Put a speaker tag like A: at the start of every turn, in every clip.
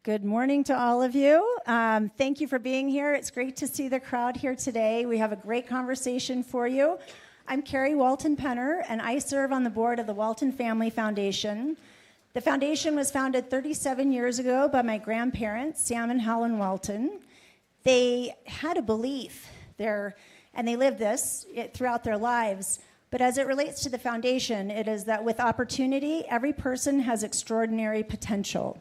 A: Good morning to all of you. Thank you for being here. It's great to see the crowd here today. We have a great conversation for you. I'm Carrie Walton Penner, and I serve on the board of the Walton Family Foundation. The foundation was founded 37 years ago by my grandparents, Sam and Helen Walton. They had a belief there, and they lived this throughout their lives. But as it relates to the foundation, it is that with opportunity, every person has extraordinary potential.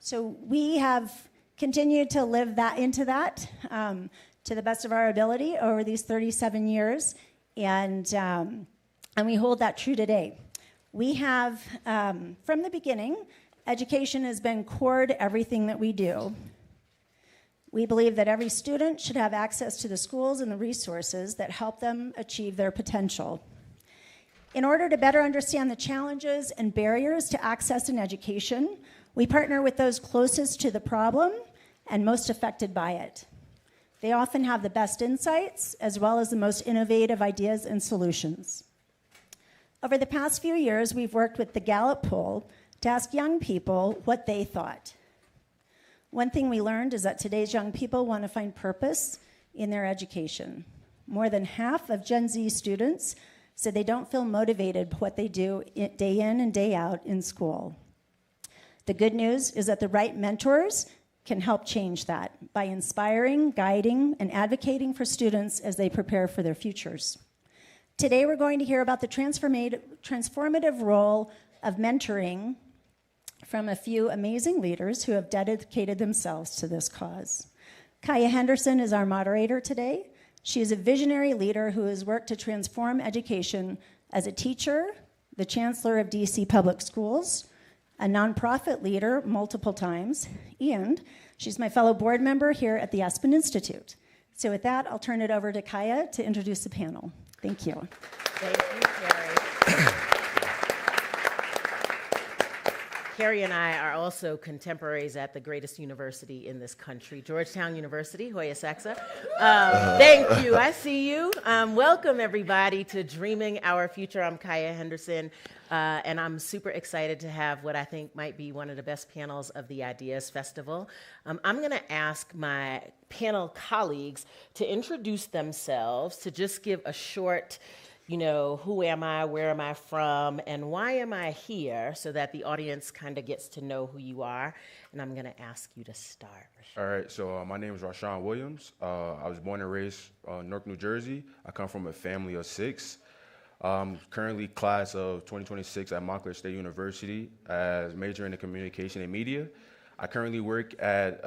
A: So we have continued to live that into that to the best of our ability over these 37 years, and we hold that true today. We have, from the beginning, education has been core to everything that we do. We believe that every student should have access to the schools and the resources that help them achieve their potential. In order to better understand the challenges and barriers to access an education, we partner with those closest to the problem and most affected by it. They often have the best insights as well as the most innovative ideas and solutions. Over the past few years, we've worked with the Gallup poll to ask young people what they thought. One thing we learned is that today's young people want to find purpose in their education. More than half of Gen Z students said they don't feel motivated by what they do day in and day out in school. The good news is that the right mentors can help change that by inspiring, guiding, and advocating for students as they prepare for their futures. Today, we're going to hear about the transformative role of mentoring from a few amazing leaders who have dedicated themselves to this cause. Kaya Henderson is our moderator today. She is a visionary leader who has worked to transform education as a teacher, the chancellor of DC Public Schools, a nonprofit leader multiple times, and she's my fellow board member here at the Aspen Institute. So with that, I'll turn it over to Kaya to introduce the panel. Thank you.
B: Thank you, Carrie. Carrie and I are also contemporaries at the greatest university in this country, Georgetown University, Hoya Saxa. Thank you. I see you. Welcome, everybody, to Dreaming Our Future. I'm Kaya Henderson, and I'm super excited to have what I think might be one of the best panels of the Ideas Festival. I'm going to ask my panel colleagues to introduce themselves, to just give a short, who am I, where am I from, and why am I here, so that the audience kind of gets to know who you are. And I'm going to ask you to start.
C: All right, so my name is Rashawn Williams. I was born and raised in Newark, New Jersey. I come from a family of 6. Currently class of 2026 at Montclair State University as majoring in communication and media. I currently work at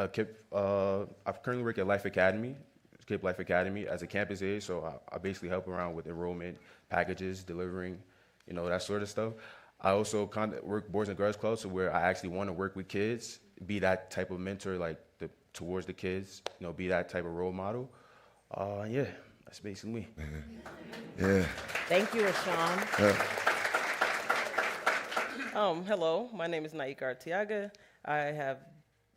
C: Life Academy. KIPP Life Academy as a campus aide, so I basically help around with enrollment packages, delivering, that sort of stuff. I also work Boys and Girls Club, so where I actually want to work with kids, be that type of mentor, towards the kids, be that type of role model. Yeah, that's basically me.
D: Yeah.
B: Thank you, Rashawn.
E: Hello, my name is Naik Artiaga.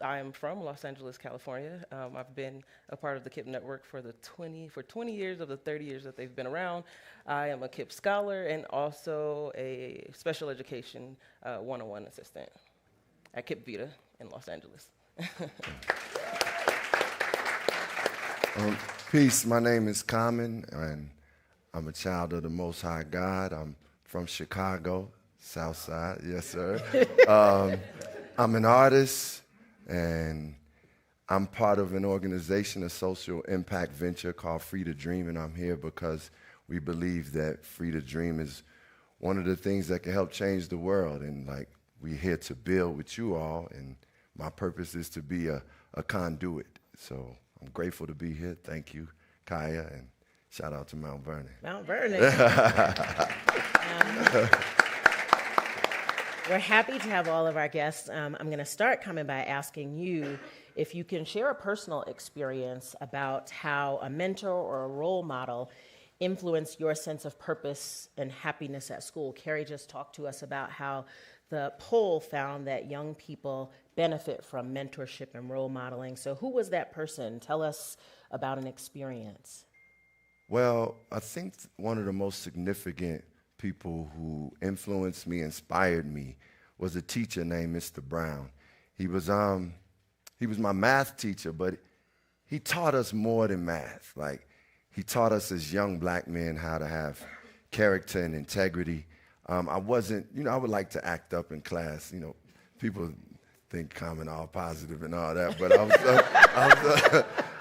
E: I am from Los Angeles, California. I've been a part of the KIPP network for 20 years of the 30 years that they've been around. I am a KIPP scholar and also a special education 101 assistant at KIPP Vita in Los Angeles.
D: Peace, my name is Common, and I'm a child of the Most High God. I'm from Chicago, South Side, yes, sir. I'm an artist, and I'm part of an organization, a social impact venture called Free to Dream, and I'm here because we believe that Free to Dream is one of the things that can help change the world, and we're here to build with you all, and my purpose is to be a conduit. So I'm grateful to be here. Thank you, Kaya, and shout out to Mount Vernon.
B: Mount Vernon. We're happy to have all of our guests. I'm going to start coming by asking you if you can share a personal experience about how a mentor or a role model influenced your sense of purpose and happiness at school. Carrie just talked to us about how the poll found that young people benefit from mentorship and role modeling. So who was that person? Tell us about an experience.
D: Well, I think one of the most significant people who influenced me, inspired me, was a teacher named Mr. Brown. He was he was my math teacher, but he taught us more than math. Like, he taught us as young black men how to have character and integrity. I wasn't, I would like to act up in class. People think Common all positive and all that, but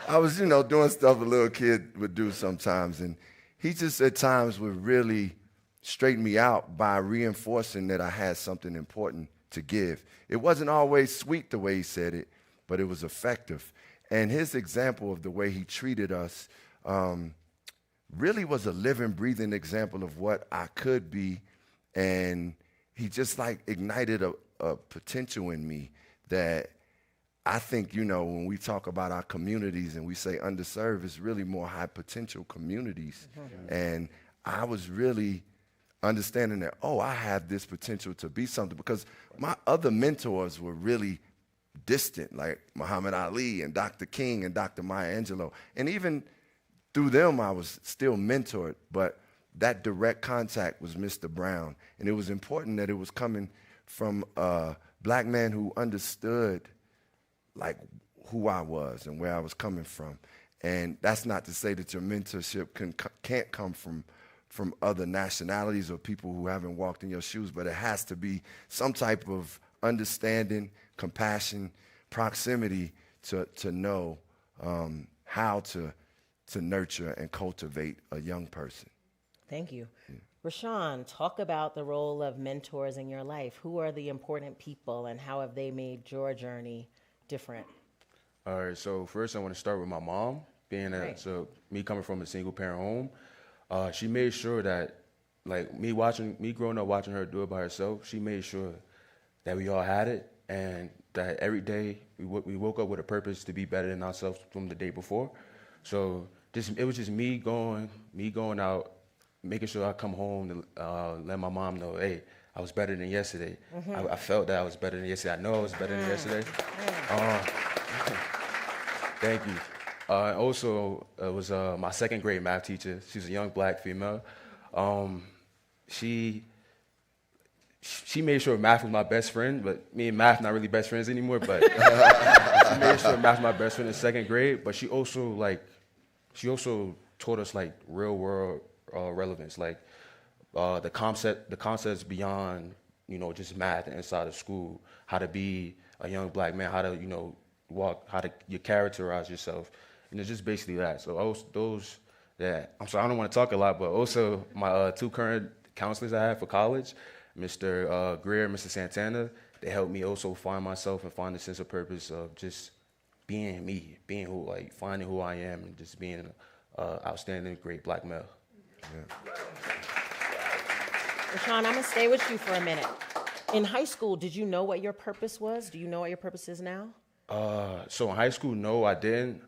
D: I was doing stuff a little kid would do sometimes. And he just at times would really straighten me out by reinforcing that I had something important to give. It wasn't always sweet the way he said it, but it was effective. And his example of the way he treated us really was a living, breathing example of what I could be. And he just like ignited a potential in me that I think, when we talk about our communities and we say underserved, it's really more high potential communities. Mm-hmm. And I was really understanding that, I have this potential to be something, because my other mentors were really distant, like Muhammad Ali and Dr. King and Dr. Maya Angelou. And even through them, I was still mentored, but that direct contact was Mr. Brown. And it was important that it was coming from a black man who understood like who I was and where I was coming from. And that's not to say that your mentorship can't come from other nationalities or people who haven't walked in your shoes, but it has to be some type of understanding, compassion, proximity to know how to nurture and cultivate a young person.
B: Thank you. Yeah. Rashawn, talk about the role of mentors in your life. Who are the important people and how have they made your journey different?
C: All right, so first I want to start with my mom, so me coming from a single parent home. She made sure that, like me growing up watching her do it by herself, she made sure that we all had it and that every day we woke up with a purpose to be better than ourselves from the day before. So it was just me going out, making sure I come home to let my mom know, hey, I was better than yesterday. Mm-hmm. I felt that I was better than yesterday. I know I was better than yesterday. Thank you. Also, it was my second grade math teacher. She's a young black female. She made sure math was my best friend, but me and math not really best friends anymore. But she made sure math was my best friend in second grade. But she also taught us like real world relevance, like the concepts beyond just math inside of school. How to be a young black man, how to walk, how to you characterize yourself, and it's just basically that. So those that I'm sorry, I don't want to talk a lot, but also my two current counselors I have for college, Mr. Greer and Mr. Santana, they helped me also find myself and find a sense of purpose of just being me, finding who I am, and just being an outstanding, great black male. Yeah.
B: Rashawn, I'm going to stay with you for a minute. In high school, did you know what your purpose was? Do you know what your purpose is now?
C: So in high school, no, I didn't.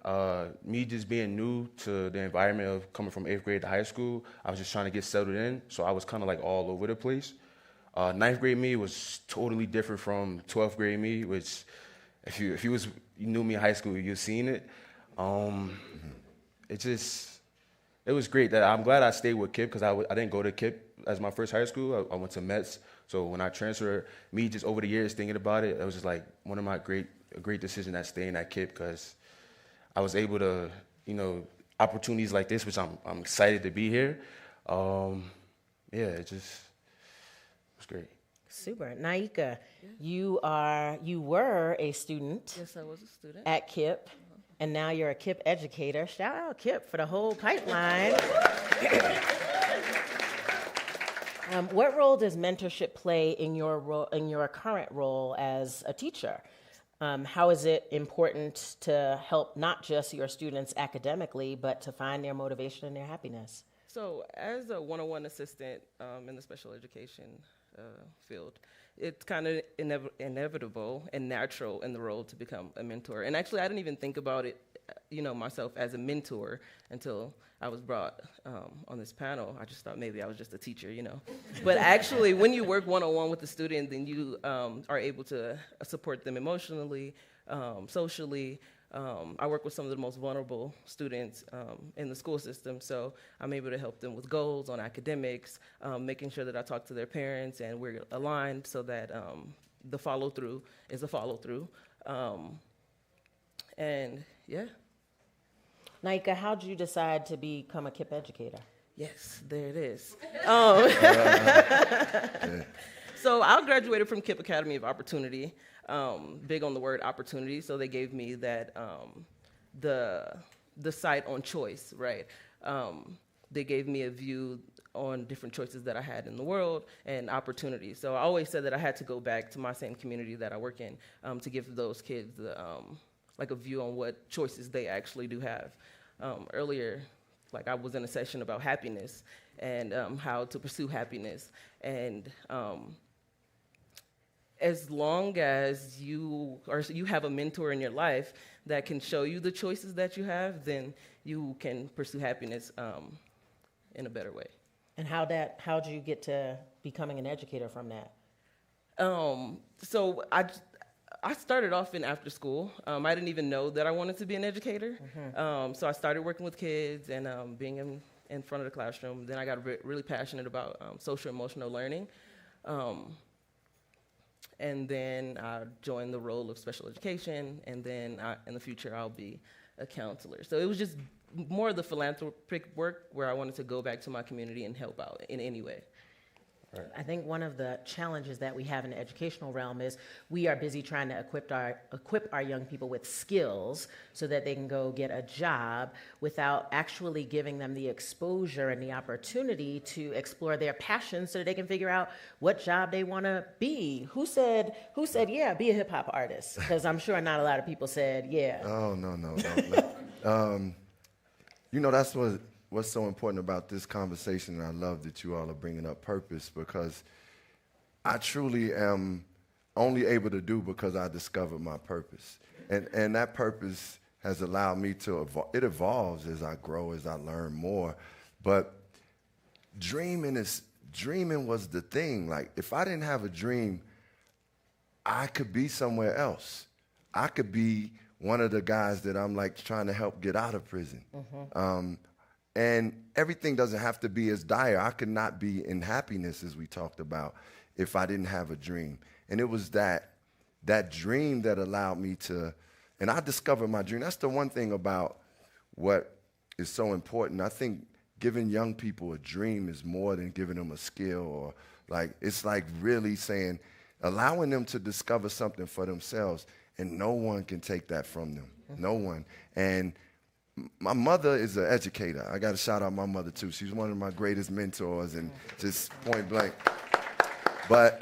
C: Me just being new to the environment of coming from 8th grade to high school, I was just trying to get settled in. So I was kind of like all over the place. 9th grade me was totally different from 12th grade me, which if you knew me in high school, you've seen it. It was great. That I'm glad I stayed with KIPP because I didn't go to KIPP as my first high school. I went to Metz. So when I transferred, me just over the years thinking about it, it was just like one of my great decision at staying at KIPP because I was able to, opportunities like this, which I'm excited to be here. It was great.
B: Super. Naika, you were a student.
E: Yes, I was a student.
B: At KIPP. And now you're a KIPP educator. Shout out KIPP for the whole pipeline. What role does mentorship play in your current role as a teacher? How is it important to help not just your students academically, but to find their motivation and their happiness?
E: So as a one-on-one assistant in the special education field, it's kind of inevitable and natural in the role to become a mentor. And actually, I didn't even think about it, myself as a mentor until I was brought on this panel. I just thought maybe I was just a teacher, But actually, when you work one-on-one with the student, then you are able to support them emotionally, socially. I work with some of the most vulnerable students in the school system, so I'm able to help them with goals on academics, making sure that I talk to their parents and we're aligned so that the follow-through is a follow-through. And yeah.
B: Naika, how did you decide to become a KIPP educator?
E: Yes, there it is. So I graduated from KIPP Academy of Opportunity, big on the word opportunity. So they gave me that the site on choice, right? They gave me a view on different choices that I had in the world and opportunities. So I always said that I had to go back to my same community that I work in to give those kids like a view on what choices they actually do have. Earlier, like I was in a session about happiness and how to pursue happiness. And as long as you have a mentor in your life that can show you the choices that you have, then you can pursue happiness in a better way.
B: And how'd you get to becoming an educator from that?
E: So I started off in after school. I didn't even know that I wanted to be an educator. So I started working with kids and being in front of the classroom. Then I got really passionate about social emotional learning. And then I joined the role of special education, and then in the future I'll be a counselor. So it was just more of the philanthropic work where I wanted to go back to my community and help out in any way.
C: Right.
B: I think one of the challenges that we have in the educational realm is we are busy trying to equip our young people with skills so that they can go get a job without actually giving them the exposure and the opportunity to explore their passions so that they can figure out what job they want to be. Who said, yeah, be a hip hop artist? Because I'm sure not a lot of people said, yeah.
D: Oh, no. That's what's so important about this conversation, and I love that you all are bringing up purpose, because I truly am only able to do because I discovered my purpose. And that purpose has allowed me to evolve. It evolves as I grow, as I learn more. But dreaming was the thing. Like, if I didn't have a dream, I could be somewhere else. I could be one of the guys that I'm like trying to help get out of prison. And everything doesn't have to be as dire. I could not be in happiness, as we talked about, if I didn't have a dream. And it was that dream that allowed me to, and I discovered my dream. That's the one thing about what is so important. I think giving young people a dream is more than giving them a skill, or it's like really saying, allowing them to discover something for themselves, and no one can take that from them. No one. And my mother is an educator. I got to shout out my mother, too. She's one of my greatest mentors, and just point blank. I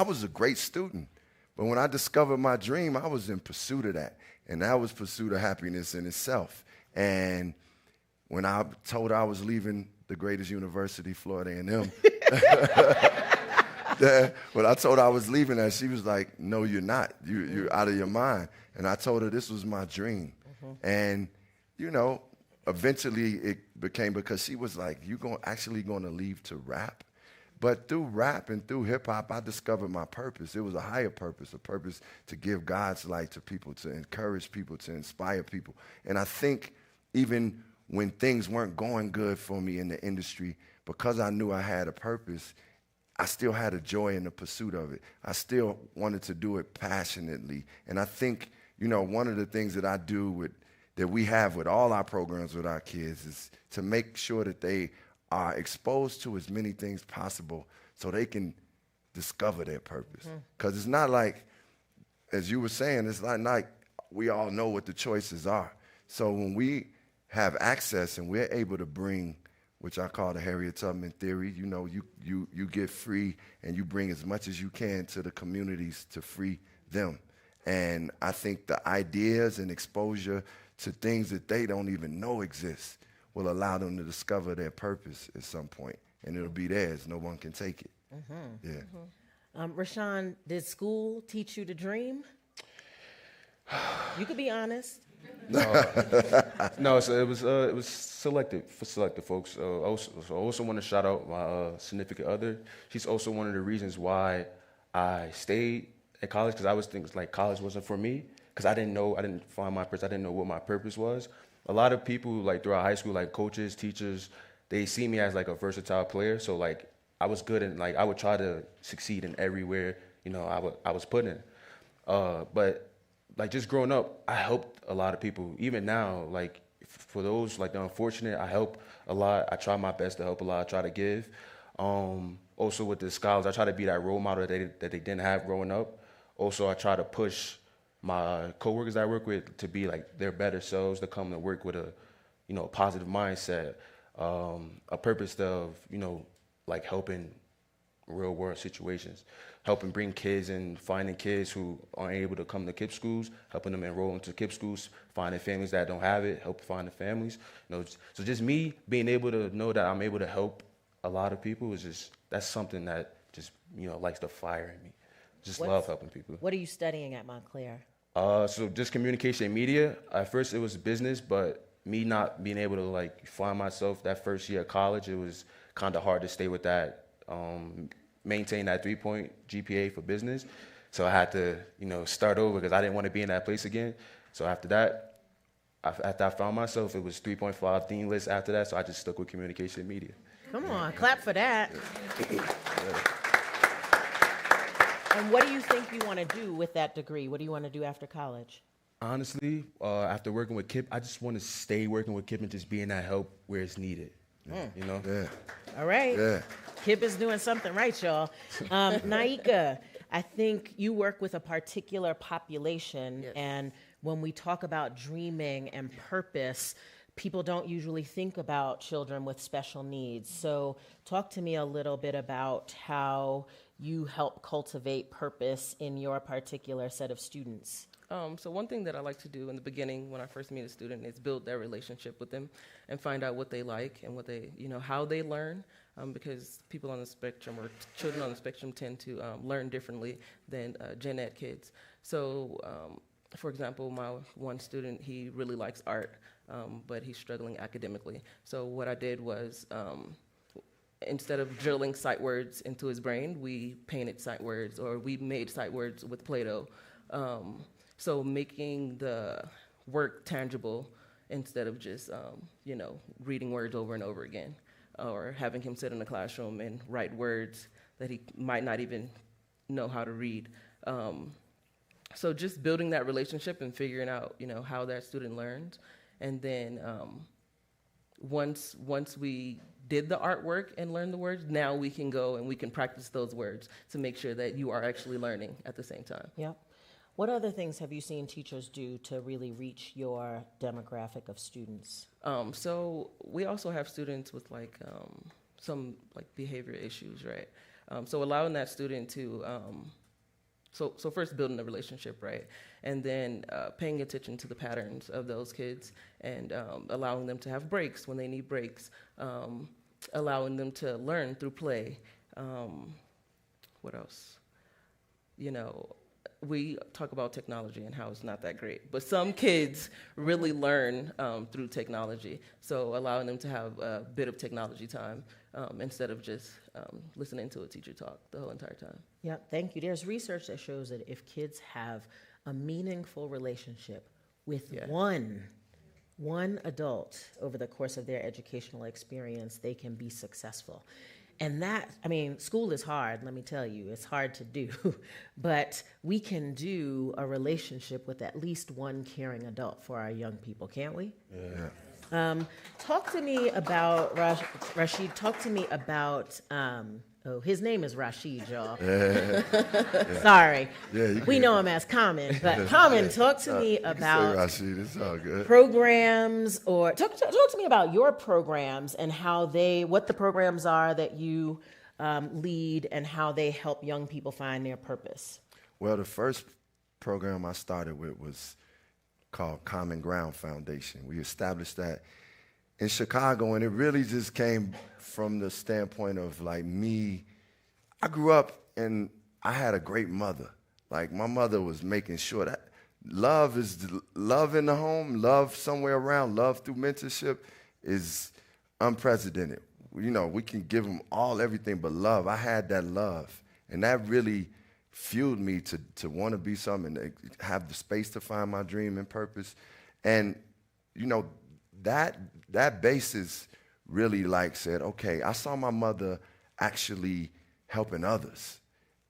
D: was a great student. But when I discovered my dream, I was in pursuit of that. And that was pursuit of happiness in itself. And when I told her I was leaving the greatest university, Florida A&M, when I told her I was leaving that, she was like, no, you're not. You're out of your mind. And I told her this was my dream. And eventually it became, because she was like, you actually going to leave to rap? But through rap and through hip hop, I discovered my purpose. It was a higher purpose, a purpose to give God's light to people, to encourage people, to inspire people. And I think even when things weren't going good for me in the industry, because I knew I had a purpose, I still had a joy in the pursuit of it. I still wanted to do it passionately. And I think, one of the things that I do that we have with all our programs with our kids is to make sure that they are exposed to as many things possible so they can discover their purpose. Because it's not like, as you were saying, it's not like we all know what the choices are. So when we have access and we're able to bring, which I call the Harriet Tubman theory, you get free and you bring as much as you can to the communities to free them. And I think the ideas and exposure to things that they don't even know exist will allow them to discover their purpose at some point, and it'll be theirs. No one can take it. Yeah.
B: Rashawn, did school teach you to dream? You could be honest.
C: No, so it was selected for selected folks. I also want to shout out my significant other. She's also one of the reasons why I stayed at college, because I was thinking like college wasn't for me, because I didn't find my purpose. I didn't know what my purpose was. A lot of people like throughout high school, like coaches, teachers, they see me as like a versatile player. So like I was good and like I would try to succeed in everywhere I was put in. But like just growing up, I helped a lot of people. Even now, like for those like the unfortunate, I help a lot. I try my best to help a lot. I try to give. Also with the scholars, I try to be that role model that they didn't have growing up. Also, I try to push my coworkers that I work with to be like their better selves, to come to work with a, a positive mindset, a purpose of, like helping real world situations, helping bring kids and finding kids who aren't able to come to KIPP schools, helping them enroll into KIPP schools, finding families that don't have it, help find the families. So just me being able to know that I'm able to help a lot of people that's something that just, lights the fire in me. Love helping people.
B: What are you studying at Montclair?
C: So just communication and media. At first it was business, but me not being able to like find myself that first year of college, it was kind of hard to stay with that, maintain that 3-point GPA for business. So I had to, start over because I didn't want to be in that place again. So after that, after I found myself, it was 3.5 dean list after that. So I just stuck with communication and media.
B: Come on, clap for that. And what do you think you want to do with that degree? What do you want to do after college?
C: Honestly, after working with KIPP, I just want to stay working with KIPP and just being that help where it's needed.
D: Yeah.
B: All right.
D: Yeah.
B: KIPP is doing something right, y'all. Naika, I think you work with a particular population,
E: Yes.
B: and when we talk about dreaming and purpose, people don't usually think about children with special needs. So talk to me a little bit about how you help cultivate purpose in your particular set of students.
E: So one thing that I like to do in the beginning when I first meet a student is build that relationship with them and find out what they like and what they, how they learn, because people on the spectrum or children on the spectrum tend to learn differently than Gen Ed kids. So, for example, my one student, he really likes art, but he's struggling academically. So what I did was, instead of drilling sight words into his brain, we painted sight words, or we made sight words with Play-Doh. So making the work tangible instead of just, reading words over and over again, or having him sit in the classroom and write words that he might not even know how to read. So just building that relationship and figuring out, how that student learns. And then once we did the artwork and learned the words, now we can go and we can practice those words to make sure that you are actually learning at the same time.
B: Yep. What other things have you seen teachers do to really reach your demographic of students?
E: So we also have students with some behavior issues, right? So allowing that student to, so first building a relationship, right? And then paying attention to the patterns of those kids and allowing them to have breaks when they need breaks, allowing them to learn through play. What else? We talk about technology and how it's not that great, but some kids really learn through technology. So allowing them to have a bit of technology time instead of just listening to a teacher talk the whole entire time.
B: Yeah, thank you. There's research that shows that if kids have a meaningful relationship with one adult over the course of their educational experience, they can be successful. And school is hard, let me tell you. It's hard to do. But we can do a relationship with at least one caring adult for our young people, can't we?
D: Yeah.
B: Talk to me about, Rashid, his name is Rashid, y'all. Sorry. We know him as Common, but Common, talk to me about
D: Rashid, it's all good.
B: programs, or talk to me about your programs and what the programs are that you lead and how they help young people find their purpose.
D: Well, the first program I started with was called Common Ground Foundation. We established that in Chicago, and it really just came from the standpoint of me. I grew up and I had a great mother. My mother was making sure that love in the home, love somewhere around, love through mentorship is unprecedented. We can give them everything but love. I had that love, and that really fueled me to want to be something, and have the space to find my dream and purpose. And, that basis really said, okay, I saw my mother actually helping others.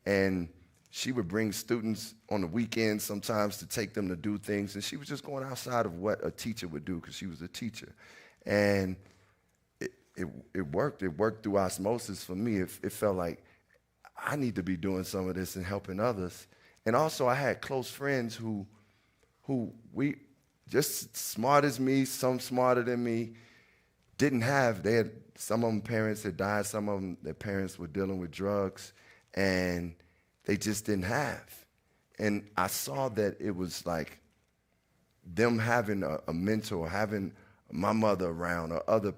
D: And she would bring students on the weekends sometimes to take them to do things, and she was just going outside of what a teacher would do because she was a teacher. And it worked. It worked through osmosis for me. It felt like I need to be doing some of this and helping others. And also I had close friends who we just smart as me, some smarter than me, didn't have. They had, some of them parents had died, some of them their parents were dealing with drugs, and they just didn't have. And I saw that it was like them having a mentor, having my mother around or other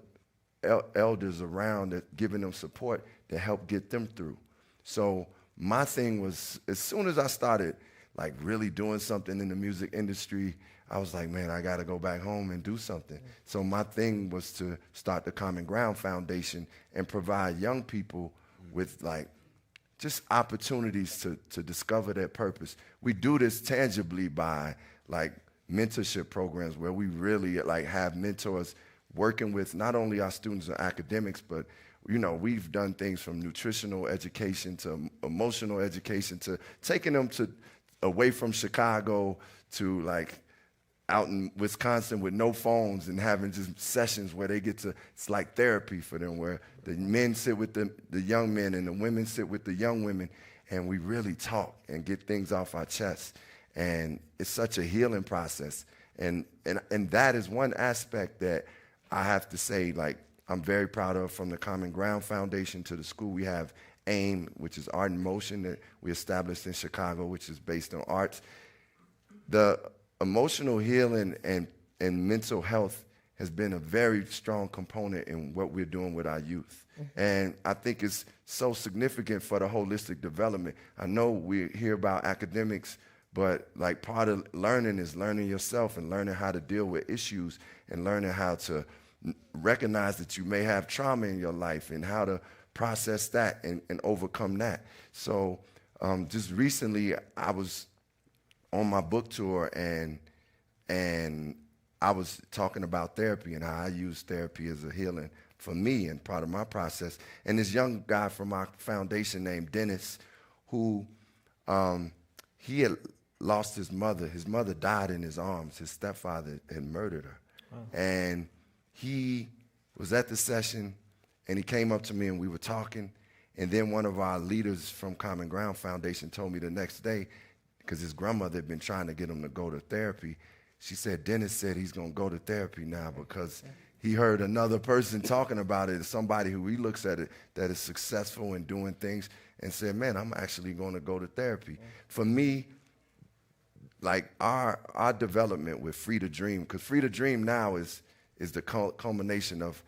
D: elders around that giving them support to help get them through. So my thing was, as soon as I started like really doing something in the music industry, I was like, man, I got to go back home and do something. So my thing was to start the Common Ground Foundation and provide young people with like just opportunities to discover their purpose. We do this tangibly by like mentorship programs where we really like have mentors working with not only our students and academics, but you know, we've done things from nutritional education to emotional education to taking them to away from Chicago to like out in Wisconsin with no phones and having just sessions where they get to, it's like therapy for them, where the men sit with the young men and the women sit with the young women, and we really talk and get things off our chest. And it's such a healing process. And that is one aspect that I have to say, like, I'm very proud of. From the Common Ground Foundation to the school, we have AIM, which is Art in Motion, that we established in Chicago, which is based on arts. The emotional healing and mental health has been a very strong component in what we're doing with our youth. Mm-hmm. And I think it's so significant for the holistic development. I know we hear about academics, but like part of learning is learning yourself and learning how to deal with issues and learning how to recognize that you may have trauma in your life and how to process that and overcome that. So just recently I was on my book tour and I was talking about therapy and how I use therapy as a healing for me and part of my process. And this young guy from our foundation named Dennis, who he had lost his mother. His mother died in his arms. His stepfather had murdered her. Wow. And he was at the session, and he came up to me, and we were talking. And then one of our leaders from Common Ground Foundation told me the next day, because his grandmother had been trying to get him to go to therapy, she said, Dennis said he's going to go to therapy now because he heard another person talking about it, somebody who he looks at it that is successful in doing things, and said, man, I'm actually going to go to therapy. For me, like our development with Free to Dream, because Free to Dream now is the culmination of,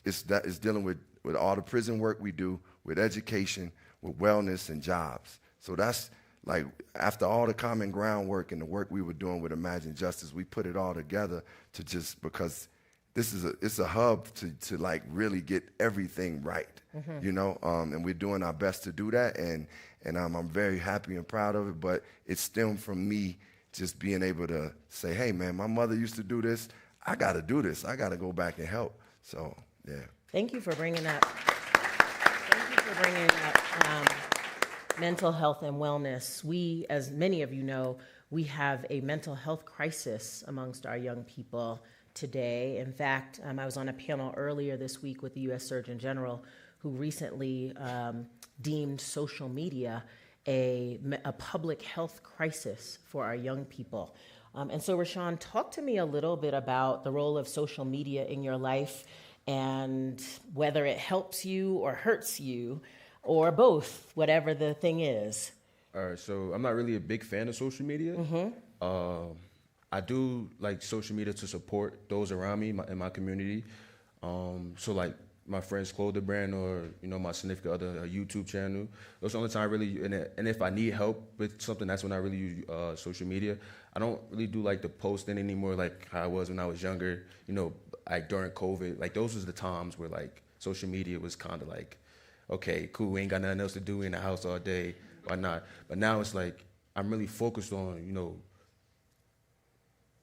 D: it's dealing with all the prison work we do, with education, with wellness and jobs. So that's like, after all the common ground work and the work we were doing with Imagine Justice, we put it all together to just, because it's a hub to like really get everything right, you know, and we're doing our best to do that, and I'm very happy and proud of it, but it stemmed from me just being able to say, hey man, my mother used to do this, I gotta do this, I gotta go back and help, so yeah.
B: Thank you for bringing up mental health and wellness. We, as many of you know, we have a mental health crisis amongst our young people today. In fact, I was on a panel earlier this week with the U.S. Surgeon General, who recently deemed social media a public health crisis for our young people. And so, Rashawn, talk to me a little bit about the role of social media in your life and whether it helps you or hurts you, or both, whatever the thing is.
C: All right, so I'm not really a big fan of social media. I do like social media to support those around me in my community. So like my friend's clothing brand, or my significant other YouTube channel. Those are the only time I really, and if I need help with something, that's when I really use social media. I don't really do like the posting anymore like how I was when I was younger. Like during COVID, like those was the times where like social media was kind of like, okay, cool, we ain't got nothing else to do in the house all day, why not? But now it's like I'm really focused on,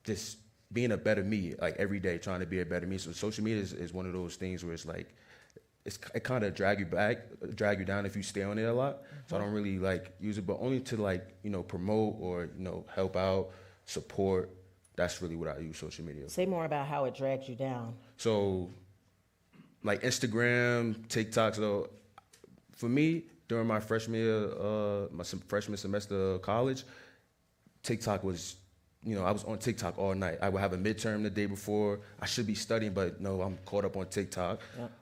C: just being a better me, like every day, trying to be a better me. So social media is one of those things where it's like, it kind of drag you down if you stay on it a lot. So I don't really like use it, but only to like, promote or, help out, support. That's really what I use social media.
B: Say more about how it drags you down.
C: So like Instagram, TikTok. So for me, during my freshman year, my freshman semester of college, TikTok was, I was on TikTok all night. I would have a midterm the day before. I should be studying, but no, I'm caught up on TikTok.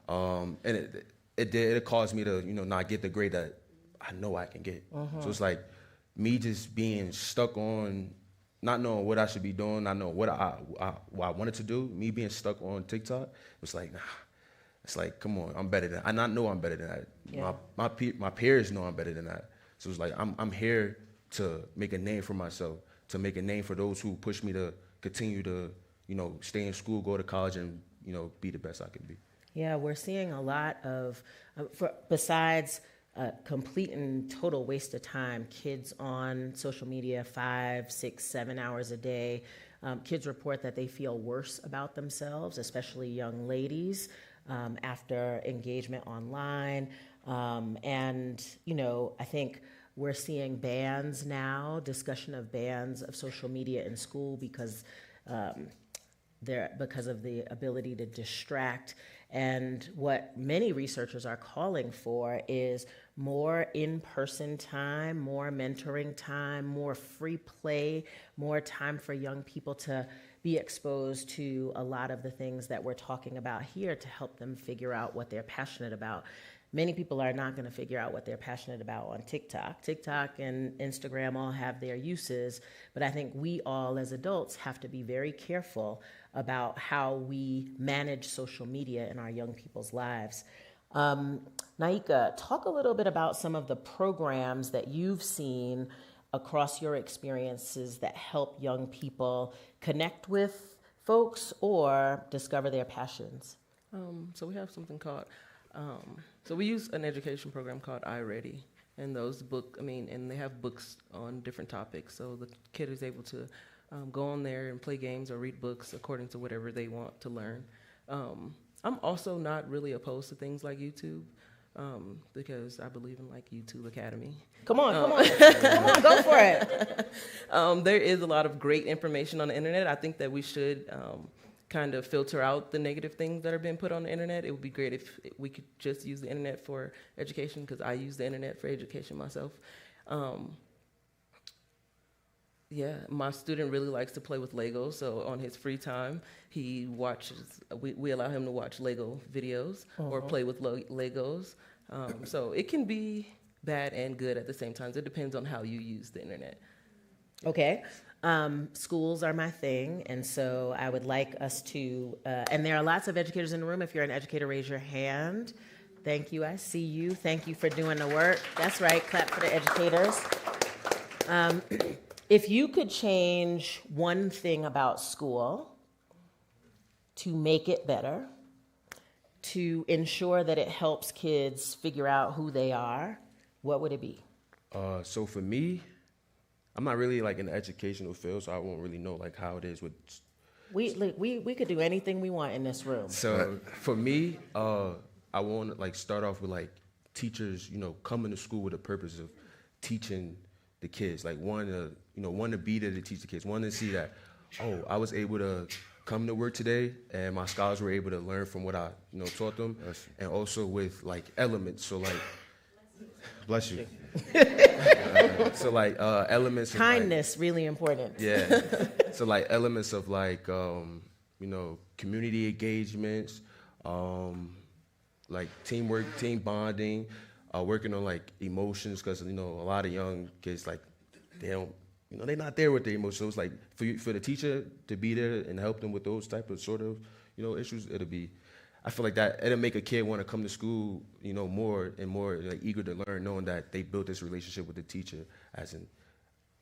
C: Yeah. And it caused me to, not get the grade that I know I can get. So it's like me just being stuck on not knowing what I should be doing, not knowing what I wanted to do. Me being stuck on TikTok, it was like, nah. It's like, come on, I'm better than. I know I'm better than that. Yeah. My peers know I'm better than that. So it's like I'm here to make a name for myself, to make a name for those who push me to continue to, stay in school, go to college, and be the best I can be.
B: Yeah, we're seeing a lot of, besides complete and total waste of time, kids on social media 5, 6, 7 hours a day. Kids report that they feel worse about themselves, especially young ladies, after engagement online. And, I think we're seeing bans now, discussion of bans of social media in school because of the ability to distract. And what many researchers are calling for is more in-person time, more mentoring time, more free play, more time for young people to be exposed to a lot of the things that we're talking about here to help them figure out what they're passionate about. Many people are not going to figure out what they're passionate about on TikTok. TikTok and Instagram all have their uses, but I think we all as adults have to be very careful about how we manage social media in our young people's lives. Naika, talk a little bit about some of the programs that you've seen across your experiences that help young people connect with folks or discover their passions.
E: So we have something called, so we use an education program called iReady, and and they have books on different topics. So the kid is able to go on there and play games or read books according to whatever they want to learn. I'm also not really opposed to things like YouTube because I believe in like YouTube Academy.
B: Come on, go for it.
E: There is a lot of great information on the internet. I think that we should kind of filter out the negative things that are being put on the internet. It would be great if we could just use the internet for education, because I use the internet for education myself. Yeah, my student really likes to play with Legos, so on his free time, he watches, we allow him to watch Lego videos or play with Legos. So it can be bad and good at the same time. It depends on how you use the internet.
B: Okay. Schools are my thing, and so I would like us to, and there are lots of educators in the room. If you're an educator, raise your hand. Thank you, I see you. Thank you for doing the work. That's right, clap for the educators. If you could change one thing about school to make it better, to ensure that it helps kids figure out who they are, what would it be?
C: So for me, I'm not really like in the educational field, so I won't really know like how it is with.
B: We could do anything we want in this room.
C: So for me, I want to like start off with like teachers, coming to school with a purpose of teaching the kids, like one to be there to teach the kids, one to see that, I was able to come to work today and my scholars were able to learn from what I taught them, and also with like elements. So like, bless you. So like elements.
B: Kindness, really important.
C: Yeah. So like elements of like community engagements, like teamwork, team bonding, working on like emotions, because a lot of young kids like they don't, they're not there with their emotions. So it's like for the teacher to be there and help them with those type of sort of issues. I feel like that it'll make a kid want to come to school, more and more like eager to learn, knowing that they built this relationship with the teacher. As in,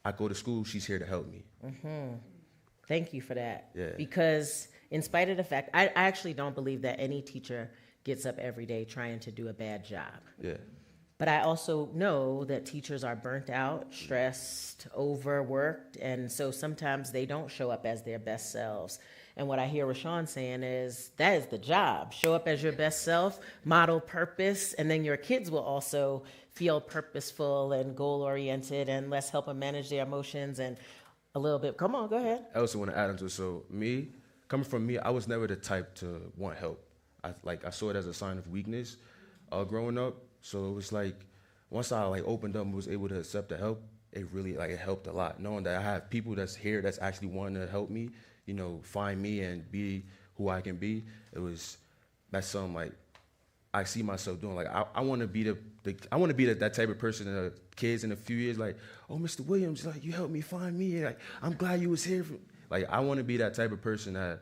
C: I go to school, she's here to help me.
B: Mm-hmm. Thank you for that.
C: Yeah.
B: Because in spite of the fact, I actually don't believe that any teacher gets up every day trying to do a bad job.
C: Yeah.
B: But I also know that teachers are burnt out, stressed, overworked, and so sometimes they don't show up as their best selves. And what I hear Rashawn saying is, that is the job. Show up as your best self, model purpose, and then your kids will also feel purposeful and goal-oriented, and let's help them manage their emotions and a little bit. Come on, go ahead.
C: I also want to add into it. So coming from me, I was never the type to want help. I saw it as a sign of weakness growing up. So it was like, once I opened up and was able to accept the help, it really it helped a lot. Knowing that I have people that's here that's actually wanting to help me, find me and be who I can be. That's something I see myself doing. I want to be that type of person that kids in a few years oh, Mr. Williams, you helped me find me. I'm glad you was here. I want to be that type of person that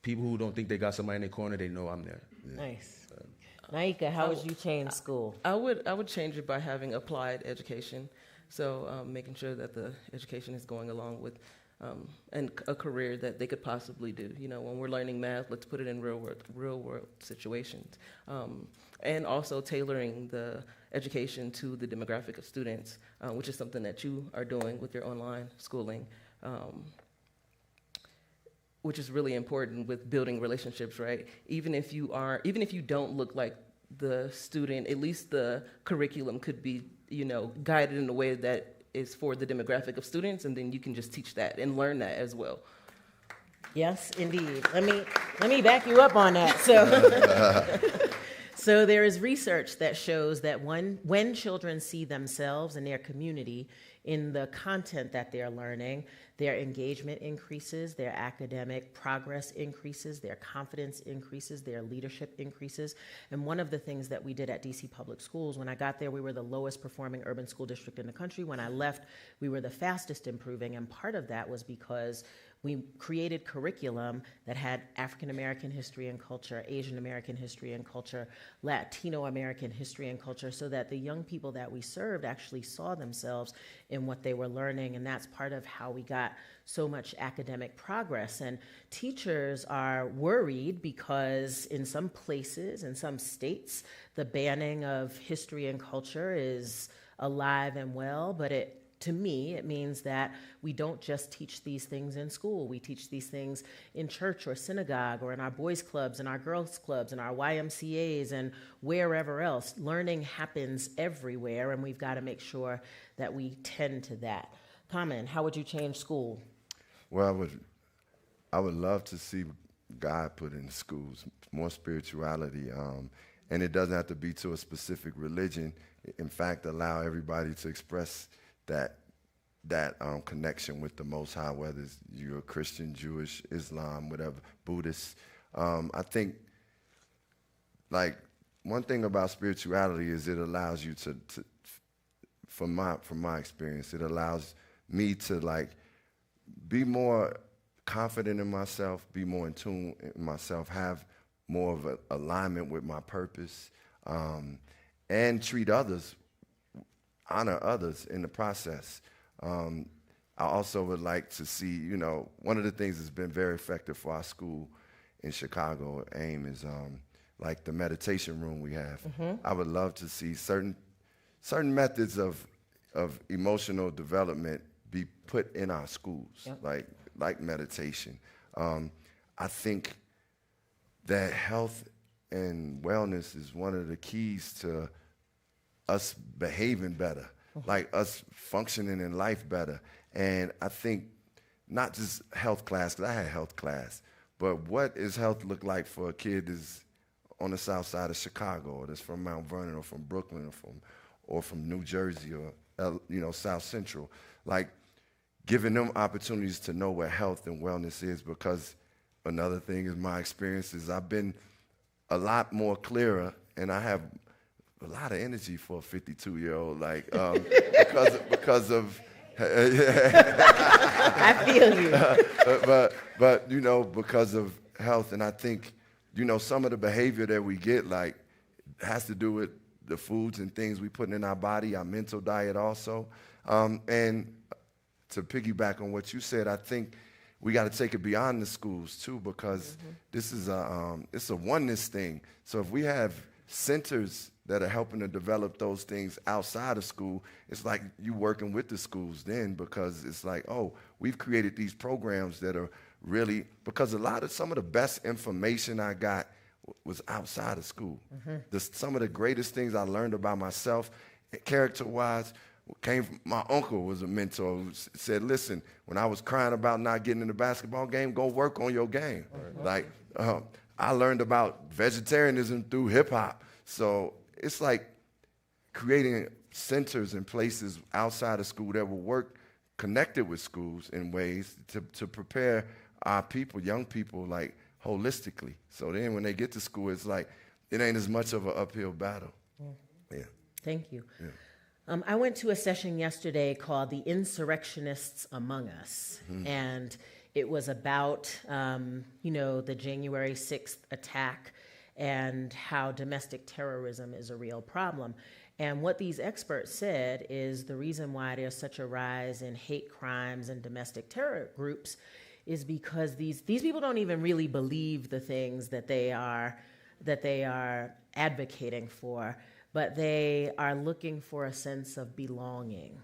C: people who don't think they got somebody in their corner, they know I'm there.
B: Yeah. Nice. Naika, how would you change school?
E: I would change it by having applied education. So making sure that the education is going along with and a career that they could possibly do. When we're learning math, let's put it in real world situations. And also tailoring the education to the demographic of students, which is something that you are doing with your online schooling, which is really important with building relationships, right? Even if you don't look like the student, at least the curriculum could be, guided in a way that is for the demographic of students, and then you can just teach that and learn that as well.
B: Yes, indeed. Let me back you up on that. So there is research that shows that when children see themselves and their community in the content that they're learning, their engagement increases, their academic progress increases, their confidence increases, their leadership increases. And one of the things that we did at DC Public Schools, when I got there, we were the lowest performing urban school district in the country. When I left, we were the fastest improving. And part of that was because we created curriculum that had African American history and culture, Asian American history and culture, Latino American history and culture, so that the young people that we served actually saw themselves in what they were learning. And that's part of how we got so much academic progress. And teachers are worried because in some places, in some states, the banning of history and culture is alive and well, but to me, it means that we don't just teach these things in school. We teach these things in church or synagogue or in our boys' clubs and our girls' clubs and our YMCAs and wherever else. Learning happens everywhere, and we've got to make sure that we tend to that. Common, how would you change school?
D: Well, I would love to see God put in schools more spirituality, and it doesn't have to be to a specific religion. In fact, allow everybody to express that connection with the Most High, whether you're a Christian, Jewish, Islam, whatever, Buddhist. I think, one thing about spirituality is it allows you to from my experience, it allows me to be more confident in myself, be more in tune in myself, have more of an alignment with my purpose, and honor others in the process. I also would like to see, one of the things that's been very effective for our school in Chicago, AIM, is the meditation room we have. Mm-hmm. I would love to see certain methods of emotional development be put in our schools, yep. like meditation. I think that health and wellness is one of the keys to us behaving better, us functioning in life better. And I think not just health class, because I had health class, but what does health look like for a kid that's on the south side of Chicago, or that's from Mount Vernon, or from Brooklyn, or from New Jersey, or South Central? Giving them opportunities to know what health and wellness is, because another thing is my experience is I've been a lot more clearer, and I have a lot of energy for a 52-year-old, because of.
B: I feel you.
D: But because of health, and I think, some of the behavior that we get, has to do with the foods and things we put in our body, our mental diet also. And to piggyback on what you said, I think we got to take it beyond the schools too, because this is it's a oneness thing. So if we have centers that are helping to develop those things outside of school, it's like you working with the schools then, because it's like, oh, we've created these programs that are really, because some of the best information I got was outside of school. Some of the greatest things I learned about myself, character-wise, came from my uncle was a mentor who said, listen, when I was crying about not getting in the basketball game, go work on your game. Like, I learned about vegetarianism through hip-hop. So it's like creating centers and places outside of school that will work connected with schools in ways to prepare our people, young people, like holistically. So then when they get to school, it's like it ain't as much of an uphill battle. Yeah.
B: Thank you.
D: Yeah.
B: I went to a session yesterday called The Insurrectionists Among Us, and it was about, the January 6th attack and how domestic terrorism is a real problem. And what these experts said is the reason why there's such a rise in hate crimes and domestic terror groups is because these people don't even really believe the things that they are advocating for, but they are looking for a sense of belonging.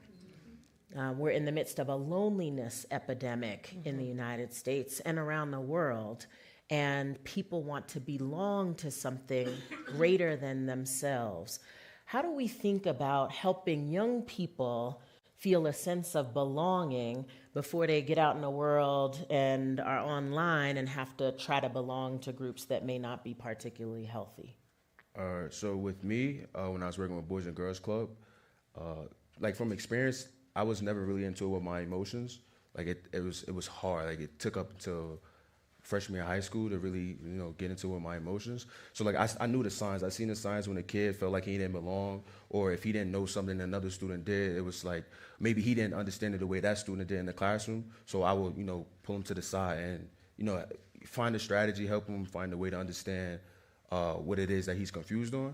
B: We're in the midst of a loneliness epidemic in the United States and around the world, and people want to belong to something greater than themselves. How do we think about helping young people feel a sense of belonging before they get out in the world and are online and have to try to belong to groups that may not be particularly healthy?
C: So with me, when I was working with Boys and Girls Club, like from experience, I was never really into it with my emotions. Like it was hard. Like it took up until freshman year of high school to really, get into it with my emotions. So like I knew the signs. I seen the signs when a kid felt like he didn't belong, or if he didn't know something another student did, it was like maybe he didn't understand it the way that student did in the classroom. So I would, pull him to the side and, find a strategy, help him find a way to understand what it is that he's confused on.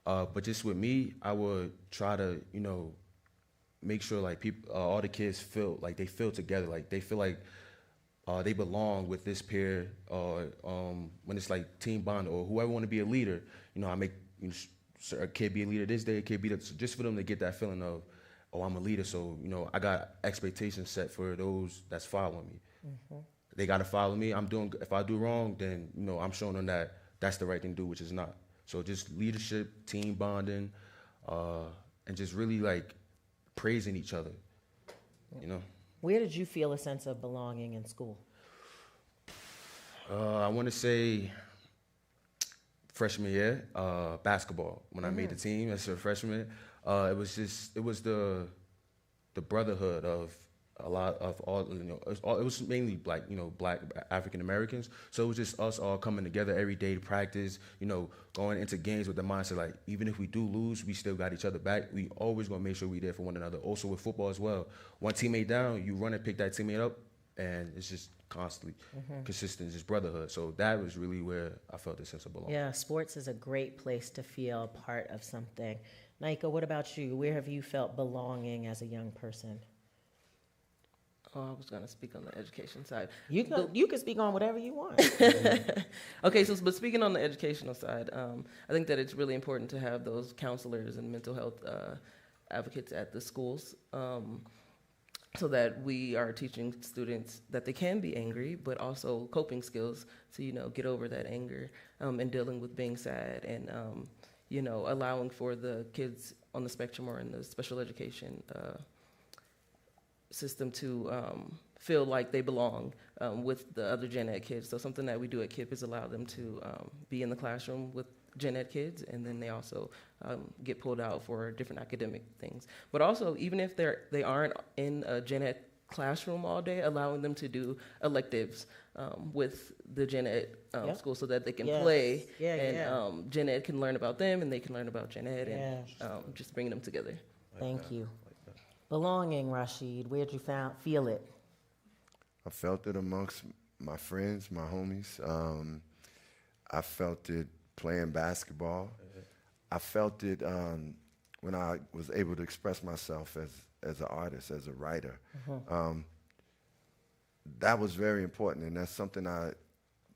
C: But just with me, I would try to, make sure like people, all the kids feel like they feel together, like they feel like they belong with this peer, when it's like team bond or whoever want to be a leader. I make a kid be a leader this day, a kid be just for them to get that feeling of, oh, I'm a leader. So I got expectations set for those that's following me. They got to follow me. If I do wrong, then I'm showing them that that's the right thing to do, which is not. So just leadership, team bonding, and just really like praising each other.
B: Where did you feel a sense of belonging in school?
C: I want to say freshman year, basketball. When I made the team as a freshman, it was the brotherhood of a lot of all, it was mainly black African Americans. So it was just us all coming together every day to practice, going into games with the mindset like, even if we do lose, we still got each other back. We always gonna make sure we there for one another. Also with football as well. One teammate down, you run and pick that teammate up, and it's just constantly consistent, just brotherhood. So that was really where I felt the sense of belonging.
B: Yeah, sports is a great place to feel part of something. Naika, what about you? Where have you felt belonging as a young person?
E: Oh, I was going to speak on the education side.
B: You can speak on whatever you want.
E: Okay, but speaking on the educational side, I think that it's really important to have those counselors and mental health advocates at the schools, so that we are teaching students that they can be angry, but also coping skills to get over that anger, and dealing with being sad, and allowing for the kids on the spectrum or in the special education system to feel like they belong with the other gen ed kids. So something that we do at KIPP is allow them to be in the classroom with gen ed kids, and then they also get pulled out for different academic things. But also, even if they aren't in a gen ed classroom all day, allowing them to do electives with the gen ed school so that they can play, and gen ed can learn about them and they can learn about gen ed, and just bringing them together.
B: Thank you. Belonging, Rashid, where'd you feel it?
D: I felt it amongst my friends, my homies. I felt it playing basketball. I felt it when I was able to express myself as an artist, as a writer. That was very important, and that's something I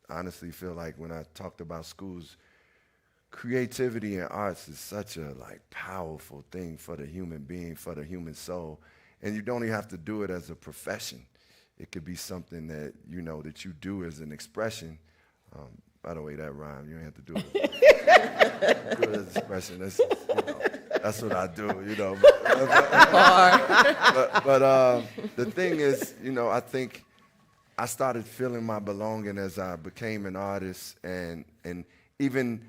D: honestly feel like when I talked about schools creativity and arts is such a powerful thing for the human being, for the human soul. And you don't even have to do it as a profession. It could be something that, that you do as an expression. By the way, that rhyme, you don't have to do it. Do it as an expression. That's what I do, But the thing is, I think I started feeling my belonging as I became an artist. And even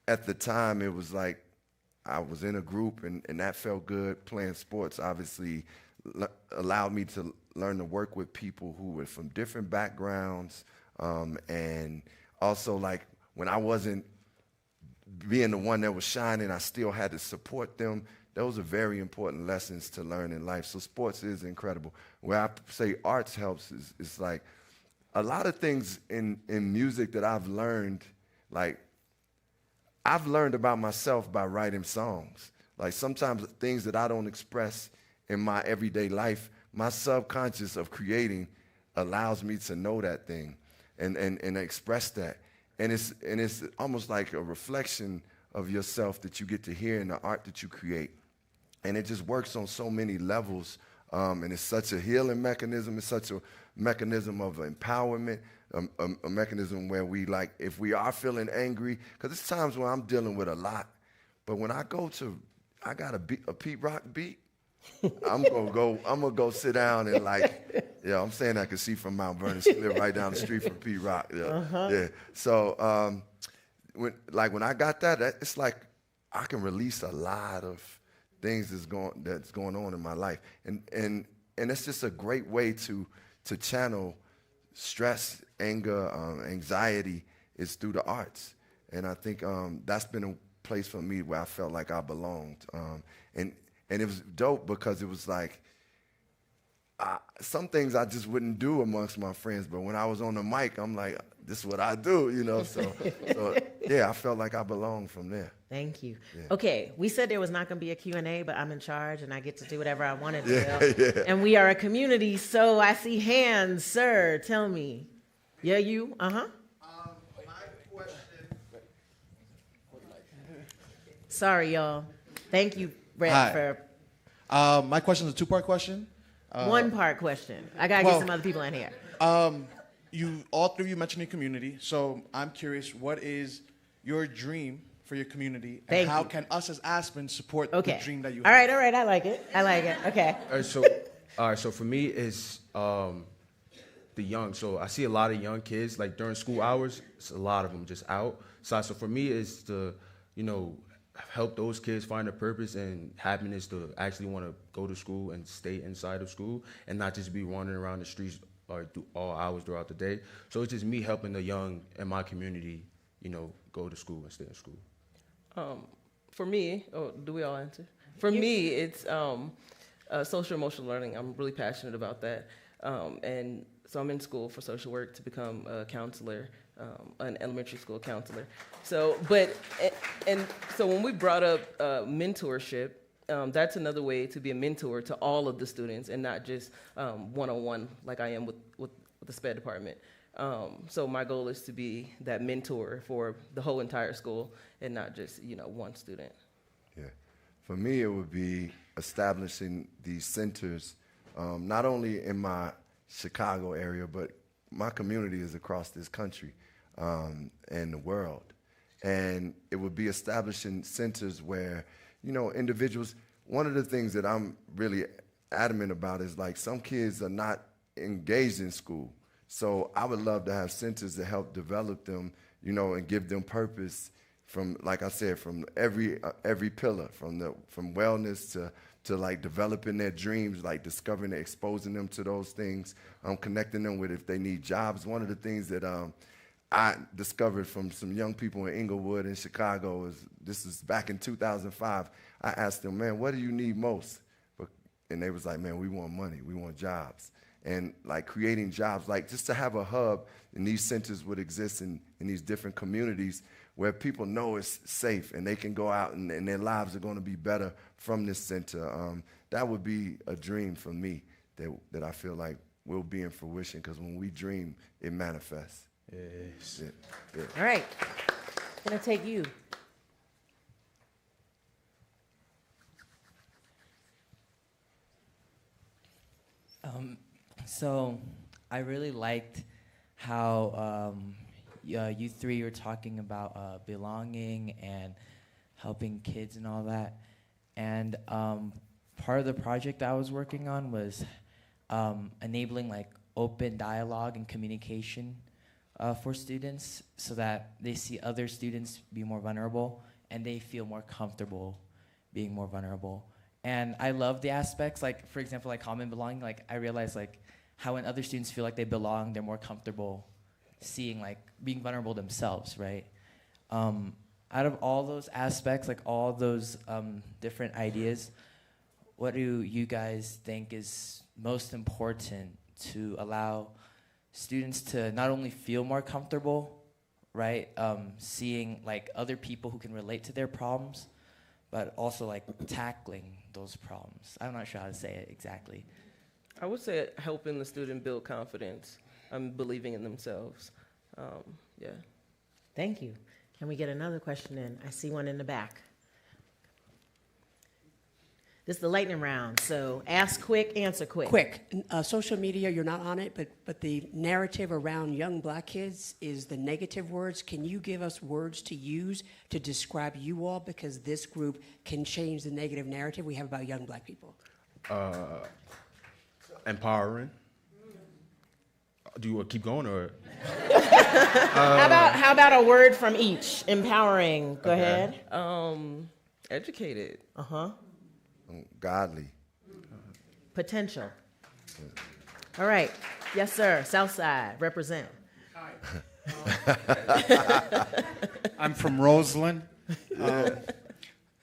D: at the time, it was like I was in a group, and that felt good. Playing sports obviously allowed me to learn to work with people who were from different backgrounds. And also, when I wasn't being the one that was shining, I still had to support them. Those are very important lessons to learn in life. So sports is incredible. Where I say arts helps is like a lot of things in music that I've learned, I've learned about myself by writing songs. Sometimes things that I don't express in my everyday life, my subconscious of creating allows me to know that thing and express that. And it's almost like a reflection of yourself that you get to hear in the art that you create. And it just works on so many levels. And it's such a healing mechanism. It's such a mechanism of empowerment, a mechanism where if we are feeling angry, because there's times when I'm dealing with a lot, but when I got a Pete Rock beat, I'm gonna go sit down and I'm saying I can see from Mount Vernon, live right down the street from Pete Rock. Yeah. So when I got that, it's like I can release a lot of things that's going on in my life, and it's just a great way to channel stress, anger, anxiety is through the arts. And I think that's been a place for me where I felt like I belonged. And it was dope because it was some things I just wouldn't do amongst my friends, but when I was on the mic, I'm like, this is what I do, So yeah, I felt like I belonged from there.
B: Thank you.
D: Yeah.
B: Okay, we said there was not going to be a Q&A, but I'm in charge and I get to do whatever I want to do. Yeah. And we are a community, so I see hands. Sir, tell me. Yeah, you? Uh-huh.
F: My question.
B: Sorry, y'all. Thank you, Brett,
F: Hi.
B: for...
F: My question is a two-part question.
B: One-part question. I got to get some other people in here.
F: All three of you mentioned your community, so I'm curious, what is your dream for your community, and how can us as Aspen support the dream that you have?
B: All right, I like it. Okay.
C: All right, so for me, it's the young. So I see a lot of young kids, during school hours, it's a lot of them just out. So for me, it's to, help those kids find a purpose and happiness to actually want to go to school and stay inside of school and not just be wandering around the streets or do all hours throughout the day. So it's just me helping the young in my community, go to school and stay in school.
E: For me, do we all answer? For me, it's social emotional learning. I'm really passionate about that. And so I'm in school for social work to become a counselor, an elementary school counselor. So when we brought up mentorship, that's another way to be a mentor to all of the students and not just one-on-one like I am with the SPED department. So my goal is to be that mentor for the whole entire school and not just, one student.
D: Yeah. For me, it would be establishing these centers, not only in my Chicago area, but my community is across this country and the world. And it would be establishing centers where, individuals, one of the things that I'm really adamant about is some kids are not engaged in school. So I would love to have centers to help develop them, and give them purpose from, like I said, from every pillar, from wellness to developing their dreams, discovering and exposing them to those things, connecting them with if they need jobs. One of the things that I discovered from some young people in Inglewood in Chicago this is back in 2005. I asked them, man, what do you need most? And they was like, man, we want money, we want jobs. And creating jobs, just to have a hub, and these centers would exist in these different communities where people know it's safe and they can go out and their lives are going to be better from this center. That would be a dream for me that I feel like will be in fruition, because when we dream, it manifests.
C: Yes.
D: Yeah.
B: All right. I'm going to take you.
G: So I really liked how you three were talking about belonging and helping kids and all that. And part of the project I was working on was enabling like open dialogue and communication for students so that they see other students be more vulnerable and they feel more comfortable being more vulnerable. And I love the aspects, like for example, like common belonging, like I realized like how when other students feel like they belong, they're more comfortable seeing like being vulnerable themselves, right? Out of all those aspects, like all those different ideas, what do you guys think is most important to allow students to not only feel more comfortable, right, seeing like other people who can relate to their problems, but also like tackling those problems? I'm not sure how to say it exactly.
E: I would say helping the student build confidence, believing in themselves. Yeah.
B: Thank you. Can we get another question in? I see one in the back. This is the lightning round, so ask quick, answer quick.
H: Quick. Social media, you're not on it, but the narrative around young black kids is the negative words. Can you give us words to use to describe you all? Because this group can change the negative narrative we have about young black people.
C: Empowering. Do you want to keep going or?
B: How about a word from each? Empowering. Go ahead.
E: Educated.
B: Uh-huh.
D: Godly.
B: Potential. All right. Yes, sir. Southside. Represent.
I: I'm from Roseland.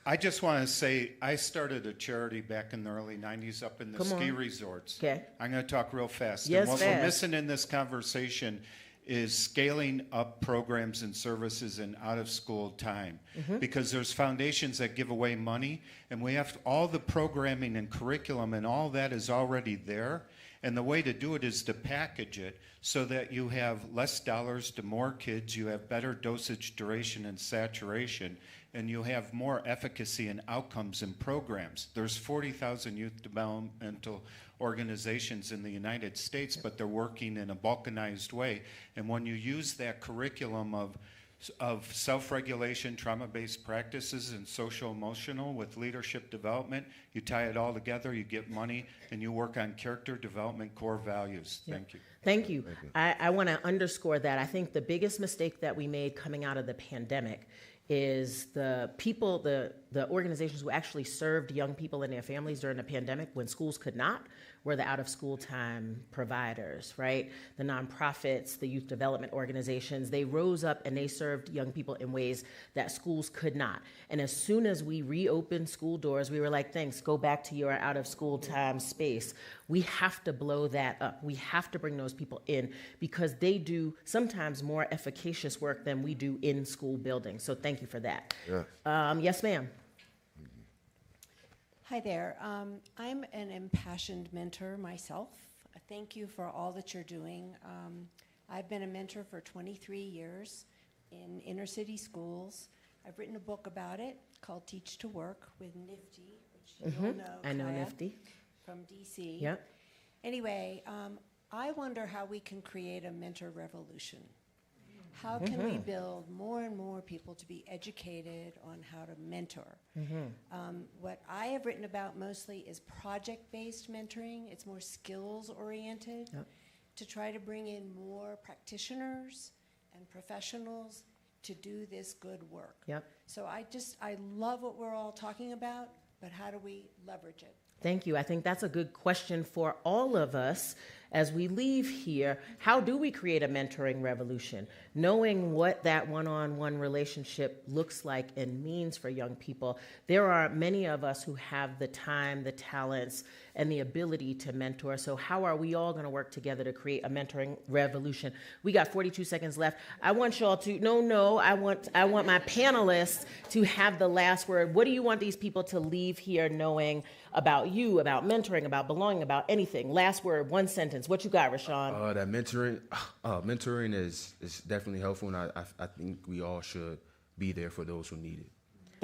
I: I just want to say I started a charity back in the early 90s up in the ski resorts.
B: Okay.
I: I'm going to talk real fast.
B: Yes,
I: and what
B: fast.
I: we're missing in this conversation is scaling up programs and services in out-of-school time. Because there's foundations that give away money, and we have all the programming and curriculum and all that is already there. And the way to do it is to package it so that you have less dollars to more kids, you have better dosage, duration, and saturation, and you have more efficacy and outcomes in programs. There's 40,000 youth developmental organizations in the United States, but they're working in a balkanized way. And when you use that curriculum of self-regulation, trauma-based practices, and social-emotional with leadership development, you tie it all together, you get money, and you work on character development core values. Thank you.
B: Thank you. I want to underscore that. I think the biggest mistake that we made coming out of the pandemic is the people, the organizations who actually served young people and their families during the pandemic when schools could not, were the out-of-school time providers, right? The nonprofits, the youth development organizations, they rose up and they served young people in ways that schools could not. And as soon as we reopened school doors, we were like, thanks, go back to your out-of-school time space. We have to blow that up. We have to bring those people in because they do sometimes more efficacious work than we do in school buildings. So thank you for that.
D: Yeah.
B: Yes, ma'am.
J: Hi there. I'm an impassioned mentor myself. Thank you for all that you're doing. I've been a mentor for 23 years in inner city schools. I've written a book about it called Teach to Work with Nifty, which you all know.
B: I know
J: Kaya,
B: Nifty.
J: From DC.
B: Yep.
J: Anyway, I wonder how we can create a mentor revolution. How can we build more and more people to be educated on how to mentor? What I have written about mostly is project-based mentoring. It's more skills-oriented to try to bring in more practitioners and professionals to do this good work. So I love what we're all talking about, but how do we leverage it?
B: Thank you. I think that's a good question for all of us as we leave here. How do we create a mentoring revolution? Knowing what that one-on-one relationship looks like and means for young people, there are many of us who have the time, the talents, and the ability to mentor. So how are we all going to work together to create a mentoring revolution? We got 42 seconds left. I want y'all to, I want my panelists to have the last word. What do you want these people to leave here knowing about you, about mentoring, about belonging, about anything? Last word, one sentence. What you got, Rashawn?
C: That mentoring is definitely helpful, and I think we all should be there for those who need it.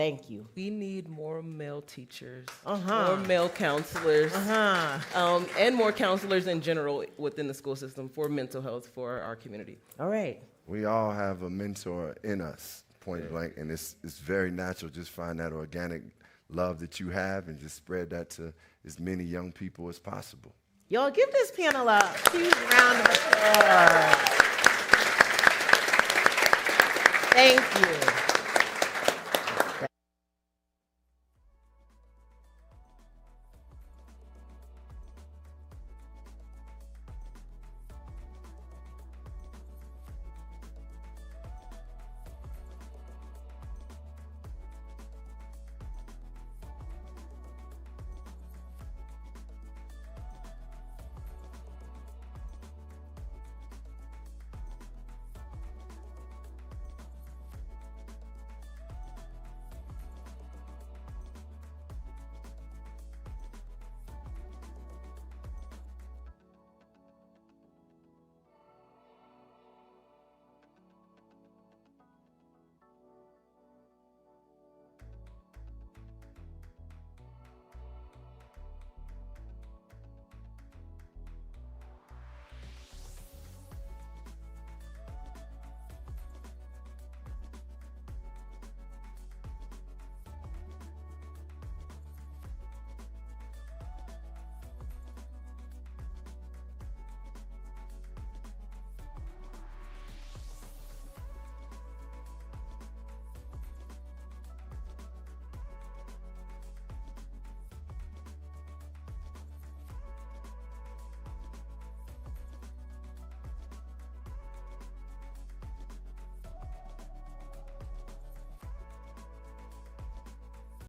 B: Thank you.
E: We need more male teachers, more male counselors, and more counselors in general within the school system for mental health for our community.
B: All right.
D: We all have a mentor in us, point blank, and it's very natural. Just find that organic love that you have and just spread that to as many young people as possible.
B: Y'all give this panel a huge round of applause.